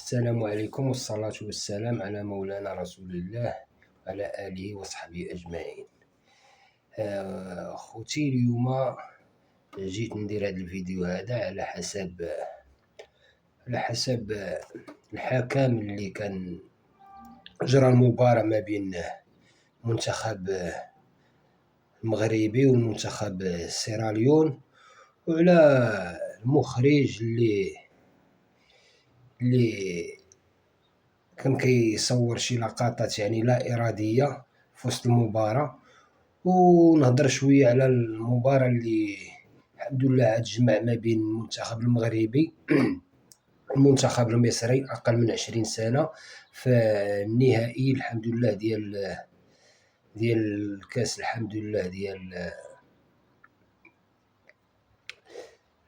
السلام عليكم والصلاة والسلام على مولانا رسول الله وعلى آله وصحبه أجمعين. خوتي اليوم جيت ندير هذا الفيديو هذا على حسب الحكم اللي كان جرى المباراة ما بين المنتخب المغربي والمنتخب سيراليون، وعلى المخرج اللي كان كيصور شي لقطات يعني لا إرادية في وسط المباراة، ونهضر شوية على المباراة اللي الحمد لله عاد جمع ما بين المنتخب المغربي والمنتخب المصري أقل من 20 سنة في النهائي الحمد لله ديال الكاس، الحمد لله ديال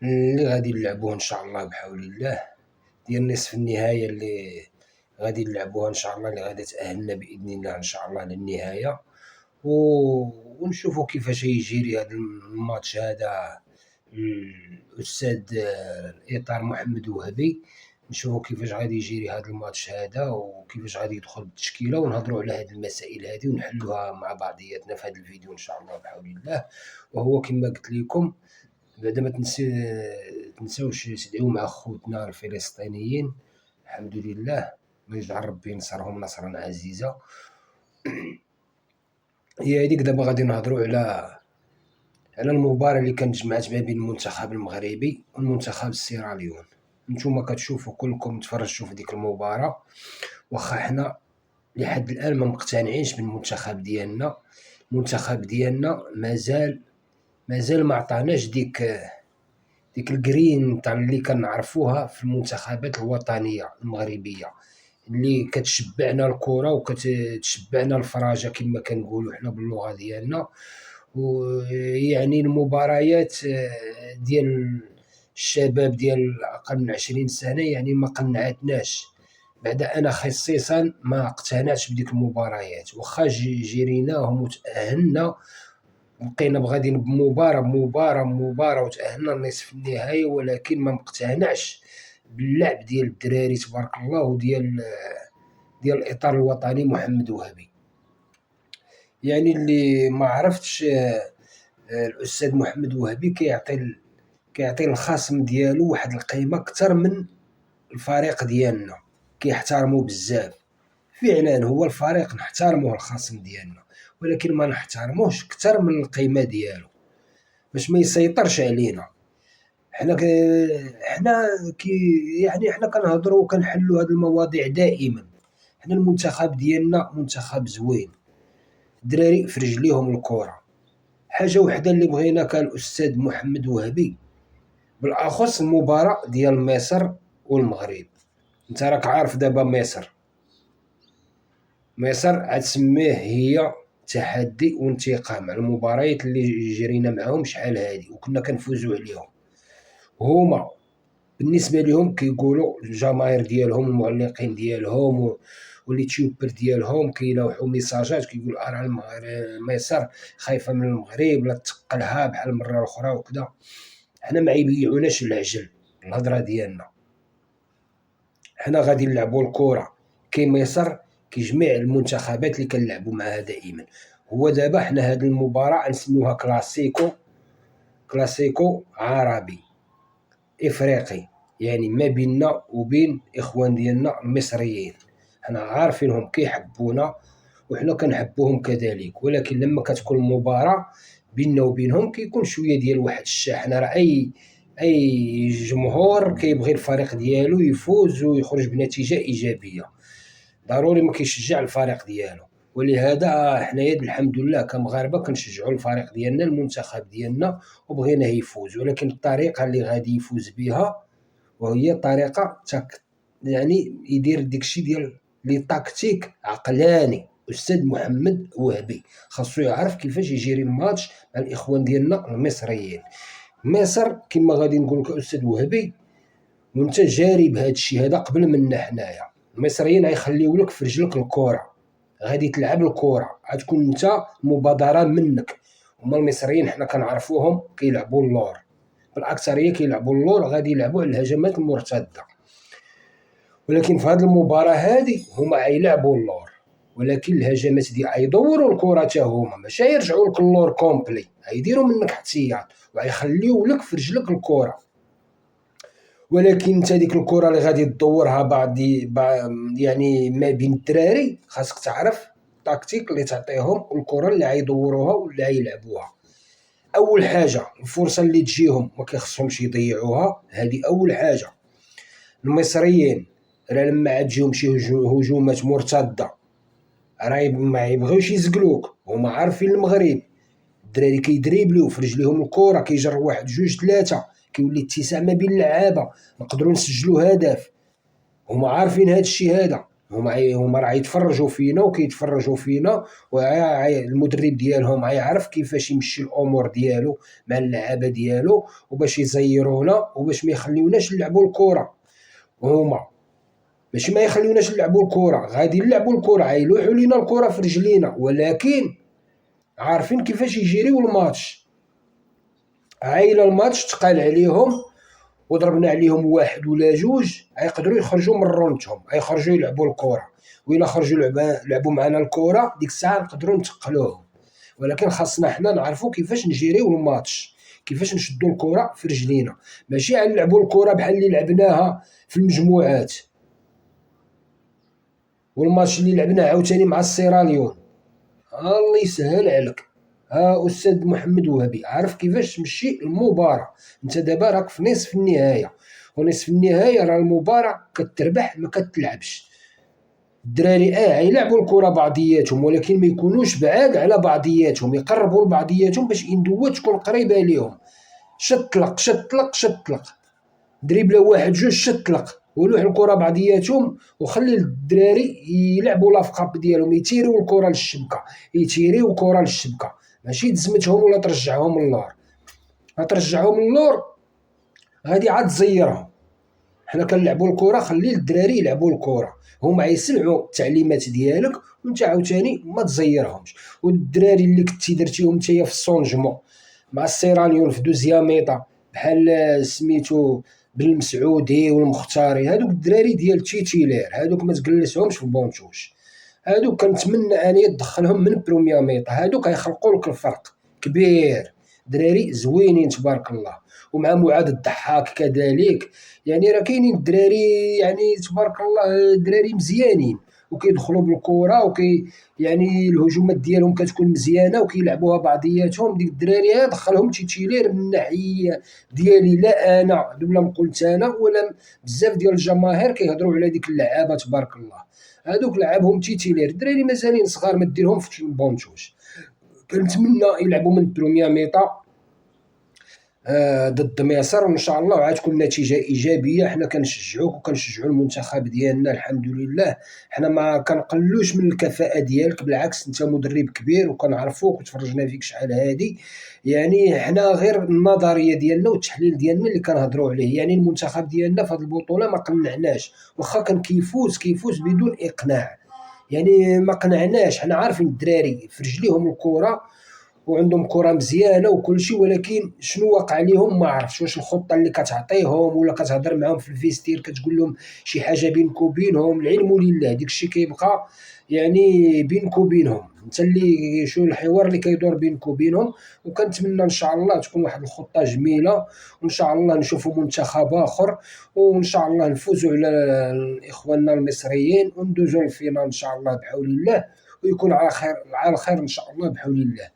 اللي غادي نلعبوه إن شاء الله بحول الله، ديال نصف النهاية اللي غادي نلعبوها إن شاء الله، اللي غادي تأهلنا بإذن الله إن شاء الله للنهاية، ونشوفوا كيفاش يجري هذا الماتش هذا. الأستاذ الإطار محمد وهبي، نشوفوا كيفاش غادي يجري هذا الماتش هذا وكيفاش غادي يدخل بالتشكيلة، ونهضروا على هذه المسائل هذه ونحلوها مع بعضياتنا في هذا الفيديو إن شاء الله بحول الله. وهو كما قلت لكم بعدا ما تنساوش تدعيو مع خوتنا الفلسطينيين، الحمد لله ويجعل ربي ينصرهم نصرا عزيزا. هي هذيك دابا غادي نهضروا على المباراة اللي كانت جمعت ما بين المنتخب المغربي والمنتخب السيراليون. نتوما كتشوفوا كلكم تفرجتوا في ديك المباراة، واخا حنا لحد الآن ما مقتنعينش بالمنتخب ديالنا. المنتخب ديالنا مازال ما عطاناش ديك الجرين تاع اللي كنعرفوها في المنتخبات الوطنية المغربية، اللي كتشبعنا الكرة وكتشبعنا الفراجة كما كنقولوا حنا باللغة ديالنا. ويعني المباريات ديال الشباب ديال أقل من 20 سنة يعني ما قنعتناش. بعد أنا خصيصا ما اقتنعتش بديك المباريات، واخا جريناهم وتأهلنا بقينا بغاديين بمباراة وتأهلنا لنصف النهائي، ولكن ما مقتنعش باللعب ديال الدراري تبارك الله وديال الإطار الوطني محمد وهبي. يعني اللي ما عرفتش الأستاذ محمد وهبي كيعطي الخصم ديالو واحد القيمة أكثر من الفريق ديالنا، كيحترمو بزاف. فعلا هو الفريق نحترموه الخصم ديالنا، ولكن ما نحترموش أكثر من القيمة ديالو باش ما يسيطرش علينا. حنا كنهضروا وكنحلوا هذه المواضيع دائما. حنا المنتخب ديالنا منتخب زوين، الدراري في رجليهم الكرة. حاجة وحدة اللي بغينا كان الأستاذ محمد وهبي، بالأخص المباراة ديال مصر والمغرب. انت راك عارف دابا مصر عتسميه هي تحدي وانتقام على المباريات اللي جرينا معهم شحال هادي وكنا كنفوزوا عليهم. هما بالنسبة لهم كيقولوا الجماهير ديالهم المعلقين ديالهم واليوتيوبر ديالهم كيلوحوا ميساجات كيقول راه مصر خايفة من المغرب لا تقلها بحال المرة الأخرى وكذا. حنا ما يبيعوناش العجل الهضرة ديالنا، حنا غادي نلعبوا الكرة كي مصر كيجمع المنتخبات اللي كنلعبوا معها دائما. هو دابا حنا هاد المباراة نسميوها كلاسيكو عربي إفريقي، يعني ما بيننا وبين إخوان ديالنا المصريين. حنا عارفينهم كيحبونا وحنا كنحبوهم كذلك، ولكن لما كتكون المباراة بيننا وبينهم كيكون شوية ديال واحد الشحنة. راه أي جمهور كيبغي الفريق ديالو يفوز ويخرج بنتيجة إيجابية، ضروري ما كيشجع الفريق ديالو. ولهذا حنايا الحمد لله كمغاربة كنشجعوا الفريق ديالنا المنتخب ديالنا وبغيناه يفوز، ولكن الطريقة اللي غادي يفوز بها وهي طريقة يعني يدير داكشي ديال لي تاكتيك عقلاني. أستاذ محمد وهبي خاصو يعرف كيفاش يجيري الماتش مع الإخوان ديالنا المصريين. مصر كما غادي نقول لك أستاذ وهبي وانت جاري بهذا الشيء هذا قبل منا حنايا، المصريين غيخليو لك في رجلك الكرة، غادي تلعب الكرة، غتكون انت مبادرة منك. هما المصريين حنا كنعرفوهم كيلعبوا اللور، بالاكثريه كيلعبوا اللور، غادي يلعبوا على الهجمات المرتده. ولكن في هذه المباراة هذه هما غيلعبوا اللور، ولكن الهجمات ديال غيدوروا الكرة حتى هما، ماشي يرجعوا لك اللور كومبلي، غيديروا منك احتياط وغيخليو لك في رجلك الكرة. ولكن انت ديك الكرة اللي غادي تدورها يعني ما بين الدراري، خاصك تعرف التكتيك اللي تعطيهم والكرة اللي غيدوروها واللي غيلعبوها. اول حاجة الفرصة اللي تجيهم ما كيخصهمش يضيعوها، هذه اول حاجة. المصريين راه لما تجيهم شي هجومات مرتده راه ما يبغيوش يزقلوك، هما عارفين المغرب الدراري كيدريبليو في رجليهم الكره، كيجر واحد جوج ثلاثه، كيولي اتساع ما بين اللعابه، نقدروا نسجلوا هدف. هما عارفين هذا الشيء هذا، هما راه يتفرجوا فينا وكيتفرجوا فينا، والمدرب ديالهم يعرف كيفاش يمشي الامور ديالو مع اللعابه ديالو، وباش يزيرونا وباش ما يخليوناش نلعبوا الكره. هما ماشي ما يخليوناش نلعبوا الكره، غادي نلعبوا الكره، غيلوحوا لينا الكره في رجلينا، ولكن عارفين كيفاش يجريو الماتش. عايله الماتش تقال عليهم وضربنا عليهم واحد ولا جوج، غيقدروا يخرجوا من رونتهم، غيخرجوا يلعبوا الكره، وإلا خرجوا لعبوا معنا الكره ديك الساعه نقدروا نتقلوهم. ولكن خاصنا حنا نعرفوا كيفاش نجريو الماتش، كيفاش نشدوا الكره في رجلينا، ماشي غنلعبوا الكره بحال اللي لعبناها في المجموعات والماتش اللي لعبناه عاوتاني مع السيراليون. الله يسهل عليك. استاذ محمد وهبي، عارف كيفاش تمشي المباراه؟ انت دابا راك في نصف النهايه، ونصف النهايه راه المباراه كتربح ما كتلعبش. الدراري غيلعبوا الكره بعضياتهم، ولكن ما يكونوش بعاد على بعضياتهم، يقربوا لبعضياتهم باش اندوات تكون قريبه ليهم. شطلق شطلق شطلق، دريبله واحد جوج شطلق، ولوح الكره بعضياتهم، وخلي الدراري يلعبوا لافقاب ديالهم، يتيريو الكره للشبكه، يتيريو الكره للشبكه، ماشي تزمتهم ولا ترجعهم للور. غترجعهم للور غادي عاد تزيرهم. حنا كنلعبوا الكره، خلي الدراري يلعبوا الكره، هما يسمعوا التعليمات ديالك وانت عاوتاني ما تزيرهمش. والدراري اللي كنتي درتيهم نتايا في السونجمون مع السيراليون في دوزيام ميطا، بحال سميتو بالمسعودي والمختاري، هادوك الدراري ديال تيتيلير، هادوك ما تجلسهمش في بونتوش، هادوك كنتمنى اني تدخلهم من بروميير ميطا، هادوك غيخلقوا لك الفرق كبير. دراري زوينين تبارك الله، ومع معاذ الضحاك كذلك. يعني راه كاينين الدراري يعني تبارك الله دراري مزيانين، وكيدخلوا بالكره يعني الهجومات ديالهم كتكون مزيانه وكيلعبوها بعضياتهم. ديك الدراري دخلهم تيتيلير من الناحيه ديالي، لا انا ولا قلت انا ولا بزاف ديال الجماهير كيهضروا على ديك اللعابه تبارك الله، هادوك لعبهم تيتيلير. الدراري مازالين صغار ما ديرهم في البونتوش. كنتمنى يلعبوا من بروميير ميطا ضد مصر، وان شاء الله عاد تكون نتيجه ايجابيه. حنا كنشجعوك وكنشجعوا المنتخب ديالنا، الحمد لله. حنا ما كنقلوش من الكفاءه ديالك، بالعكس انت مدرب كبير وكنعرفوك وتفرجنا فيك شحال هادي. يعني حنا غير النظريه ديالنا والتحليل ديالنا اللي كنهضروا عليه، يعني المنتخب ديالنا في هذه البطوله ما قنعناش، واخا كان كيفوز بدون اقناع، يعني ما قنعناش. حنا عارفين الدراري في رجليهم الكره وعندهم كره مزيانه وكل شيء، ولكن شنو واقع لهم ما عرفتش. واش الخطه اللي كتعطيهم ولا كتهضر معاهم في الفيستير كتقول لهم شي حاجه بينك وبينهم، العلم لله ديك الشيء كيبقى يعني بينك وبينهم انت، اللي شو الحوار اللي كيدور بينك وبينهم. وكنتمنى ان شاء الله تكون واحد الخطه جميله، وان شاء الله نشوفوا منتخب اخر، وان شاء الله نفوزوا على اخواننا المصريين وندوزوا للفينال ان شاء الله بحول الله، ويكون على خير على خير ان شاء الله بحول الله.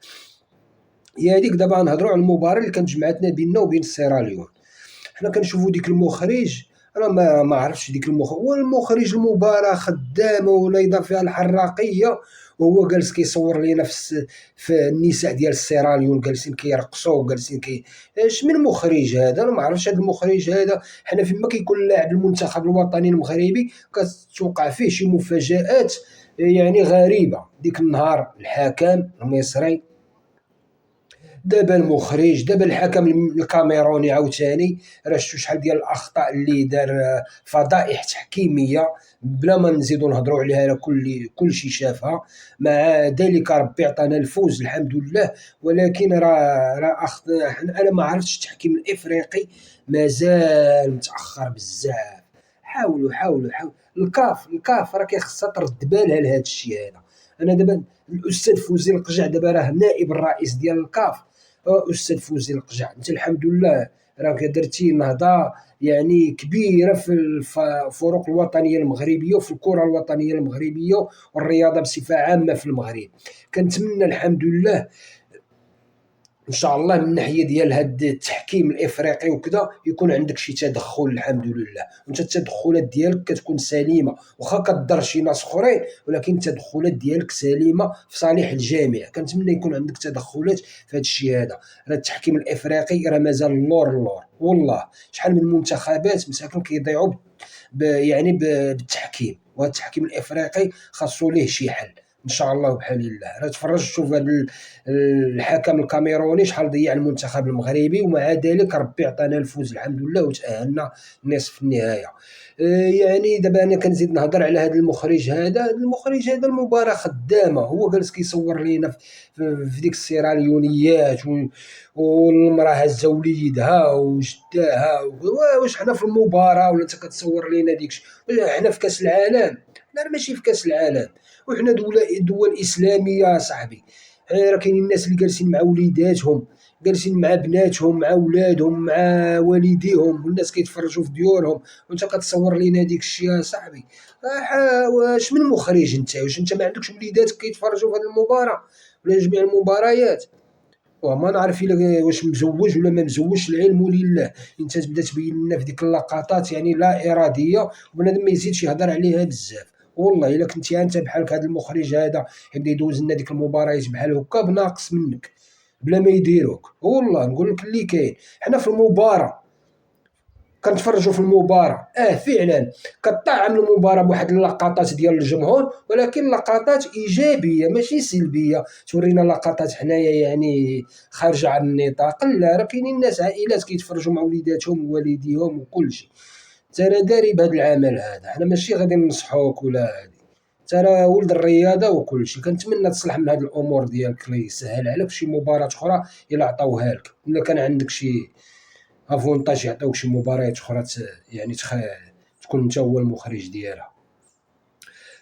هي هذيك. دابا نهضروا على المباراه اللي كانت جمعتنا بيننا وبين السيراليون. حنا كنشوفوا ديك المخرج، انا ما عرفتش ديك المخرج، هو المخرج المباراه خدامه ولا يضاف فيها الحراقيه، وهو جالس كيصور لينا في النساء ديال السيراليون جالسين كيرقصوا وجالسين اش من مخرج هذا؟ انا ما عرفتش هذا المخرج هذا. حنا فيما كيكون لاعب المنتخب الوطني المغربي كتوقع فيه شي مفاجآت يعني غريبه. ديك النهار الحكم المصري، دابا المخرج، دابا الحكم الكاميروني عاوتاني، راه شفتوا شحال ديال الاخطاء اللي دار، فضائح تحكيميه بلا ما نزيدوا نهضروا عليها، راه كل شيء شافها. مع ذلك ربي عطانا الفوز الحمد لله. ولكن انا ما عرفتش التحكيم الافريقي مازال متاخر بزاف، حاولوا الكاف راه كيخصها ترد بالها لهذا الشيء هذا. انا دابا الاستاذ فوزي القجع دابا راه نائب الرئيس ديال الكاف. استاذ فوزي القجع، انت الحمد لله راك درتي نهضه يعني كبيره في الفروق الوطنيه المغربيه وفي الكره الوطنيه المغربيه والرياضه بصفه عامه في المغرب. كنتمنى الحمد لله ان شاء الله من الناحيه ديال هاد التحكيم الافريقي وكذا يكون عندك شي تدخل الحمد لله، وانت التدخلات ديالك كتكون سليمه، واخا كضر شي ناس اخرين ولكن التدخلات ديالك سليمه في صالح الجميع. كنتمنى يكون عندك تدخلات في هذا الشيء هذا. راه التحكيم الافريقي راه مازال اللور والله. شحال من منتخبات مساكن كيضيعوا بالتحكيم، وهذا التحكيم الافريقي خاصو ليه شي حل ان شاء الله بحال الله. راه تفرج شوف هذا الحكم الكاميروني شحال ضيع المنتخب المغربي، ومع ذلك ربي عطانا الفوز الحمد لله وتأهلنا نصف النهايه. يعني دابا انا كنزيد نهضر على هذا المخرج هذا المباراه خدامه، هو جالس كيصور لينا في ديك السيراليونيات والمراه هزه وليدها وجداها، واش حنا في المباراه ولا انت كتصور لينا ديكش؟ حنا في كاس العالم؟ لا ماشي في كاس العالم، وحنا دول اسلاميه صاحبي. راه كاينين الناس اللي جالسين مع وليداتهم، جالسين مع بناتهم، مع اولادهم، مع والديهم، والناس كيتفرجوا في ديورهم، وانت كتصور لينا ديك الشيء يا صاحبي. واش من مخرج انت؟ واش انت ما عندكش وليداتك كيتفرجوا في هذه المباراه ولا جميع المباريات؟ وما نعرف الا واش مزوج ولا ما مزوجش، العلم لله. انت تبدا تبين لنا في ديك اللقطات يعني لا اراديه، وبنادم ما يزيدش يهضر عليها بزاف. والله الا كنتي انت بحالك هذا المخرج هذا يبدا يدوز لنا ديك المباريات بحال هكا بناقص منك بلا ما يديروك. والله نقول لك اللي كاين، حنا في المباراه كنتفرجوا في المباراه فعلا كطعم المباراه بواحد اللقطات ديال الجمهور، ولكن لقطات ايجابيه ماشي سلبيه. تورينا لقطات حنايا يعني خارجه عن النطاق. لا راه كاينين ناس عائلات كيتفرجوا مع وليداتهم ووالديهم وكل شيء. ترى داري بهذا العمل هذا، حنا ماشي غادي ننصحوك ولا هادي. ترى ولد الرياضه وكل شيء. كنتمنى تصلح من هذه الامور ديالك اللي يسهل عليك في شي مباراه اخرى الا عطاوها لك، الا كان عندك شي افونتاج يعطيوك شي مباريات اخرى يعني تكون انت هو المخرج ديالها.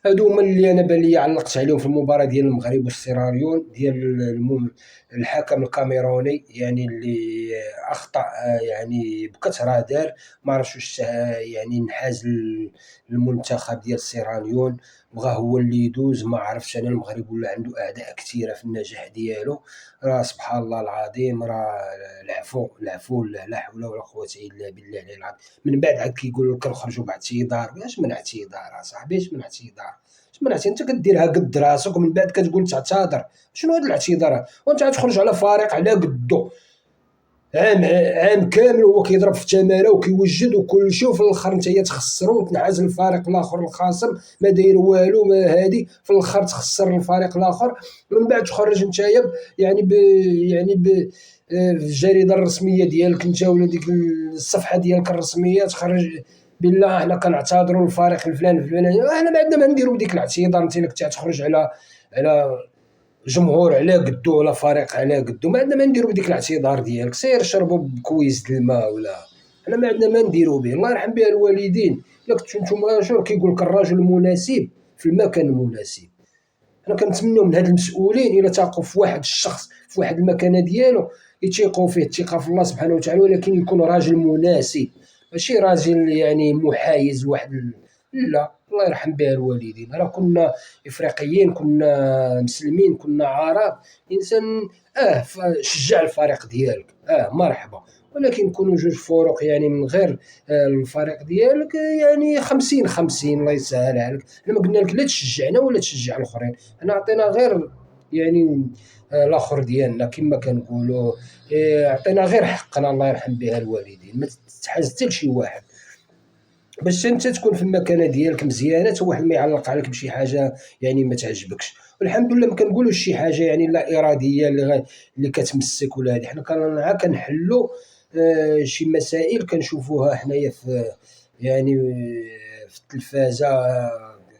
هادو هما اللي انا بان لي علقت عليهم في المباراه ديال المغرب والسيراليون ديال الحكم الكاميروني، يعني اللي اخطا يعني بكثره. دار ما عرفتش واش يعني انحاز المنتخب ديال السيراليون، بغى هو اللي يدوز. ما عرفتش انا المغرب ولا عنده اعداء كثيره في النجاح ديالو. راه سبحان الله العظيم، راه العفو لا حول ولا قوه الا بالله العلي العظيم. من بعد عاد كيقولوا لك نخرجوا باعتذار. اش من اعتذار اصاحبي؟ اش من اعتذار؟ انت كديرها قد راسك ومن بعد كتقول تعتذر؟ شنو هذا الاعتذار؟ وانت غتخرج على فريق على قدو عام كامل هو كيضرب في التماره وكيوجد وكل شيء، وفي الاخر انت تخسروا وتنعز الفريق الاخر الخصم ما داير والو، ما هادي في الاخر تخسر الفريق الاخر. من بعد تخرج انت يعني في الجريده الرسميه ديالك انت ولا ديك الصفحه ديالك الرسميه تخرج بالله حنا كنعتذروا للفريق الفلاني. حنا ما عندنا ما نديروا بديك الاعتذار. انت اللي تخرج على جمهور على قدو ولا فريق على قدو، ما عندنا ما نديرو بديك الاعتذار ديالك. سير شربوا بكويس د الماء، ولا حنا ما عندنا ما نديرو به. الله يرحم بها الوالدين. الا كنتو نتوما شنو كيقول لك الرجل المناسب في المكان المناسب. حنا كنتمنوا من هاد المسؤولين الى تاقوا في واحد الشخص في واحد المكانه ديالو يتيقوا فيه الثقه في الله سبحانه وتعالى، ولكن يكون راجل مناسب ماشي راجل يعني محايز لواحد لا. الله يرحم بها الوالدين. راه كنا افريقيين، كنا مسلمين، كنا عرب. انسان شجع الفريق ديالك مرحبا، ولكن كونوا جوج فروق يعني من غير الفريق ديالك يعني 50-50. الله يسهل عليك. انا ما قلنا لك لا تشجعنا ولا تشجع الاخرين، انا عطينا غير يعني الاخر ديالنا كما كنقولوا. عطينا غير حقنا. الله يرحم بها الوالدين. ما تحاز حتى لشي واحد باش انت تكون في المكانه ديالك مزيانه، حتى واحد ما يعلق عليك بشي حاجه يعني ما تعجبكش. والحمد لله ما كنقولوش شي حاجه يعني لا اراديه اللي كتمسك ولا هذه. حنا كنحلوا شي مسائل كنشوفوها حنايا في يعني في التلفازه،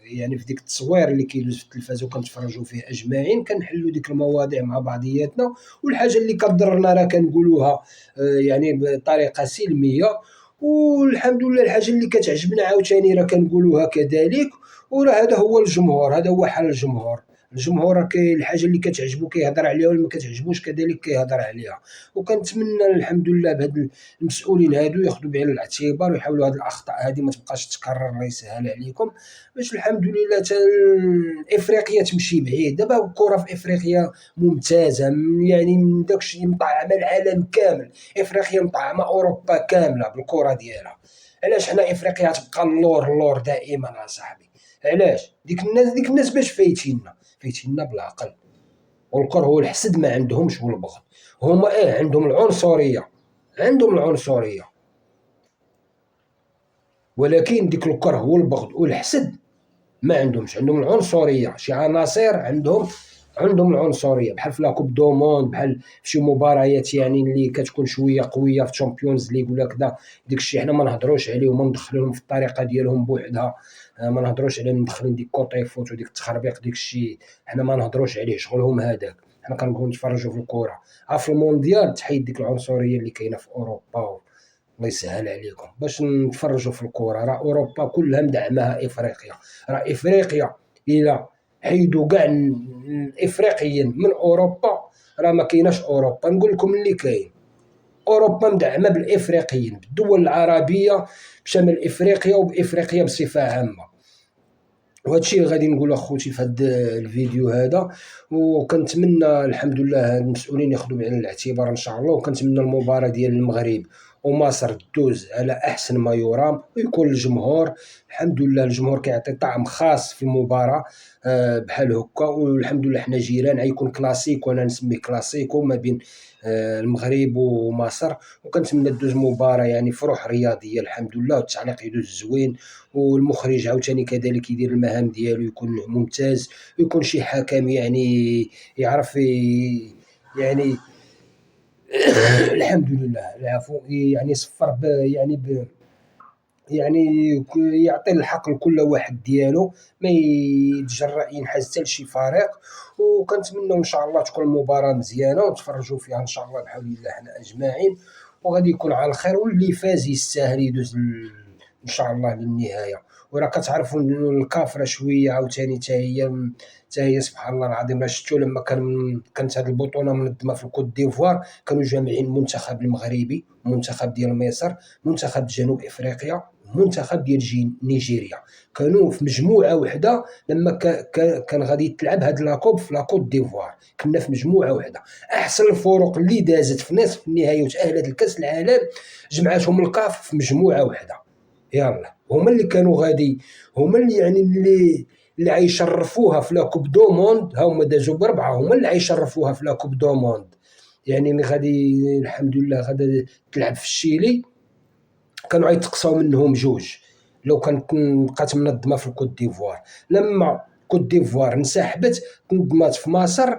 يعني في ديك التصوير اللي كيدوز في التلفازه وكنتفرجوا فيه اجمعين، كنحلوا ديك المواضيع مع بعضياتنا. والحاجه اللي كضرنا راه كنقولوها يعني بطريقه سلميه، والحمد لله الحاجة اللي كتعجبنا عاوتاني راه كنقولوها كذلك، وراه هذا هو الجمهور، هذا هو حال الجمهور. الجمهور راه الحاجة اللي كتعجبو كيهضر عليها، واللي ما كتعجبوش كذلك كيهضر عليها. وكنتمنى الحمد لله بهاد المسؤولين هادو ياخدوا بعين الاعتبار ويحاولوا هاد الأخطاء هادي ما تبقاش تتكرر، الله يسهل عليكم، باش الحمد لله إفريقيا تمشي بعيد. دابا الكرة في إفريقيا ممتازة، يعني من داكشي مطعمة العالم كامل، إفريقيا مطعمة أوروبا كاملة بالكرة ديالها. علاش حنا إفريقيا تبقى اللور دائما أصاحبي؟ علاش؟ ديك الناس باش فايتيننا بالعقل والكره والحسد ما عندهمش والبغض. هما عندهم العنصرية، عندهم العنصرية، ولكن ديك الكره والبغض والحسد ما عندهمش. عندهم العنصريه، شي عناصر عندهم العنصريه، بحال في لاكوب دو موند، بحال في شي مباريات يعني اللي كتكون شويه قويه في تشامبيونز ليغ ولا كذا. ديك الشيء حنا ما نهضروش عليه وما ندخلوهم في الطريقه ديالهم بوحدها. ما نهضروش عليهم مدخلين ديك كوطي فوت وديك التخربيق، ديك الشيء حنا ما نهضروش عليه، شغلهم هذاك. حنا كنبغيو نتفرجوا في الكره. في المونديال تحيد ديك العنصريه اللي كاينه في اوروبا، الله يسهل عليكم، باش نتفرجوا في الكره. راه اوروبا كلها مدعماها افريقيا. راه افريقيا الى حيدوا كاع الافريقيين من اوروبا راه ما كايناش اوروبا. نقول لكم اللي كاين، اوروبا مدعمه بالافريقيين، بالدول العربيه بشمال افريقيا وبافريقيا بصفه عامه. وهذا الشيء غادي نقول اخوتي في هذا الفيديو هذا. وكنتمنى الحمد لله المسؤولين ياخذوا بعين الاعتبار ان شاء الله. وكنتمنى المباراه ديال المغرب ومصر دوز على احسن ما يرام، ويكون الجمهور الحمد لله، الجمهور كيعطي طعم خاص في المباراه بحال هكا. والحمد لله حنا جيران، غيكون كلاسيك، وانا نسميه كلاسيكو ما بين المغرب ومصر. وكنتمنى دوز مباراه يعني في روح رياضيه الحمد لله، والتعليق يدوز زوين، والمخرج عاوتاني كذلك يدير المهام ديالو يكون ممتاز، ويكون شي حكم يعني يعرف يعني الحمد لله العفو، يعني يصفر يعني يعطي الحق لكل واحد ديالو، ما يتجرأ ينحاز حتى لشي فريق. وكنتمنى ان شاء الله تكون المباراة مزيانة ونتفرجوا فيها ان شاء الله بحول الله حنا اجمعين، وغادي يكون على الخير، واللي فاز يستاهل يدوز ان شاء الله للنهاية. وراه كتعرفوا الكاف راه شوية عاوتاني حتى هي سبحان الله العظيم. راه شفتوا لما كانت هذه البطولة منظمة في الكوت ديفوار، كانوا جامعين المنتخب المغربي، المنتخب ديال مصر، منتخب جنوب افريقيا، منتخب ديال نيجيريا، كانوا في مجموعه وحده. لما كان غادي يتلعب هاد لاكوب في لاكوت ديفوار، كنا في مجموعه وحده. احسن الفرق اللي دازت في نصف النهائي وتاهلت لكاس العالم جمعتهم الكاف في مجموعه وحده. يلا هما اللي كانوا غادي، هما اللي يعني اللي غيشرفوها في لاكوب دو موند. هما دازوا بربعه، هما اللي غيشرفوها في لاكوب دو موند. يعني اللي غادي الحمد لله غادي تلعب في الشيلي، كانوا غيتقصاو منهم جوج لو كانت بقات منظمه في الكوت ديفوار. لما كوت ديفوار انسحبت تنظمات في مصر،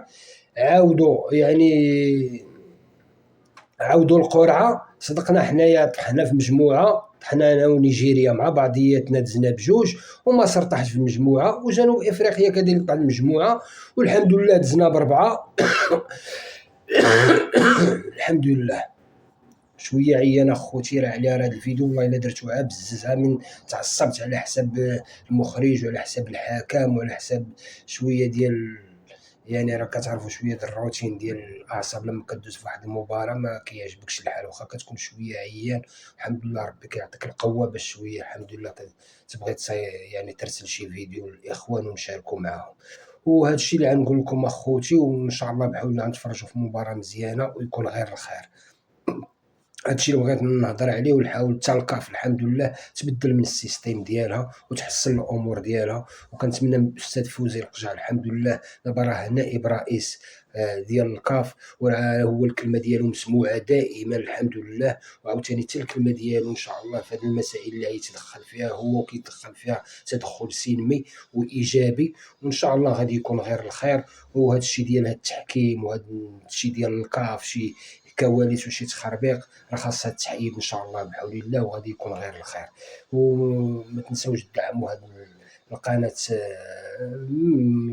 عاودوا القرعه. صدقنا حنايا طحنا في مجموعه، طحنا انا ونيجيريا مع بعضياتنا دزنا بجوج، ومصر طاحت في المجموعه، وجنوب افريقيا كذلك طاحت المجموعه، والحمد لله دزنا بربعه. الحمد لله. شويه عيان اخوتي راه على هذا الفيديو، والله الا درتو بزاف من تعصبت على حساب المخرج وعلى حساب الحكم وعلى حساب شويه ديال، يعني راه كتعرفوا شويه ديال الروتين ديال الاعصاب لما كدوز في واحد المباراه ما كيعجبكش الحال، واخا كتكون شويه عيان. الحمد لله ربي كيعطيك القوه باش شويه الحمد لله تبغي يعني ترسل شي فيديو للاخوان ونشاركوا معاهم. وهذا الشيء اللي غنقول لكم اخوتي، وان شاء الله بحول الله نتفرجوا في مباراه مزيانه ويكون غير الخير. هادشي اللي بغيت نهضر عليه، ونحاول حتى الكاف الحمد لله تبدل من السيستيم ديالها وتحسن الامور ديالها. وكنتمنى من الاستاذ فوزي القجع الحمد لله دابا راه نائب رئيس ديال الكاف، وراه هو الكلمه ديالو مسموعه دائما الحمد لله. وعاوتاني حتى الكلمه ديالو ان شاء الله في هذه المسائل اللي يتدخل فيها هو كيتدخل فيها تدخل سلمي وايجابي، وان شاء الله غادي يكون غير الخير. وهذا الشيء ديال التحكيم وهذا الشيء ديال الكاف شي كواليس وشي تخربيق راه خاصها تحيد ان شاء الله بحول الله، وغادي يكون غير الخير. وما تنساوش تدعموا هذه القناه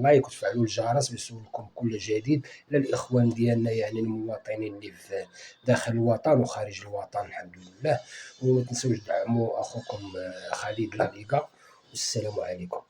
لايك وتفعلوا الجرس باش يوصلكم كل جديد. للإخوان ديالنا يعني المواطنين اللي في داخل الوطن وخارج الوطن الحمد لله. وما تنسوش دعموا أخوكم خالد لاليغا، والسلام عليكم.